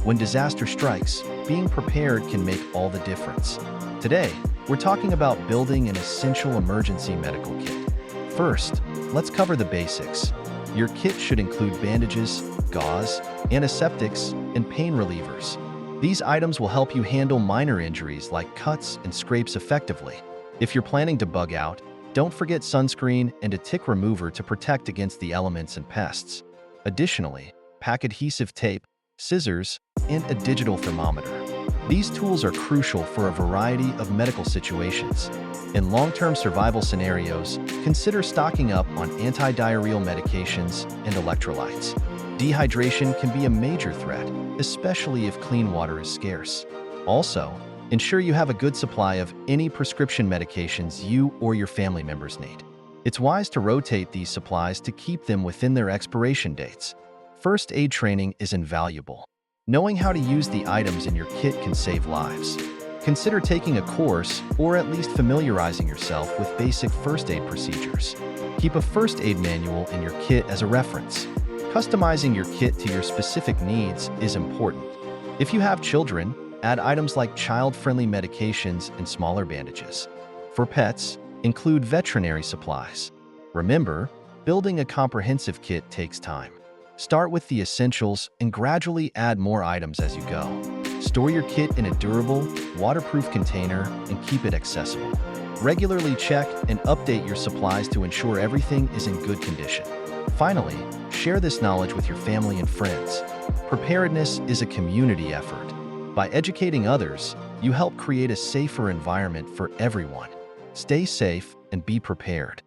When disaster strikes, being prepared can make all the difference. Today, we're talking about building an essential emergency medical kit. First, let's cover the basics. Your kit should include bandages, gauze, antiseptics, and pain relievers. These items will help you handle minor injuries like cuts and scrapes effectively. If you're planning to bug out, don't forget sunscreen and a tick remover to protect against the elements and pests. Additionally, pack adhesive tape, scissors, and a digital thermometer. These tools are crucial for a variety of medical situations. In long-term survival scenarios, consider stocking up on antidiarrheal medications and electrolytes. Dehydration can be a major threat, especially if clean water is scarce. Also, ensure you have a good supply of any prescription medications you or your family members need. It's wise to rotate these supplies to keep them within their expiration dates. First aid training is invaluable. Knowing how to use the items in your kit can save lives. Consider taking a course or at least familiarizing yourself with basic first aid procedures. Keep a first aid manual in your kit as a reference. Customizing your kit to your specific needs is important. If you have children, add items like child-friendly medications and smaller bandages. For pets, include veterinary supplies. Remember, building a comprehensive kit takes time. Start with the essentials and gradually add more items as you go. Store your kit in a durable, waterproof container and keep it accessible. Regularly check and update your supplies to ensure everything is in good condition. Finally, share this knowledge with your family and friends. Preparedness is a community effort. By educating others, you help create a safer environment for everyone. Stay safe and be prepared.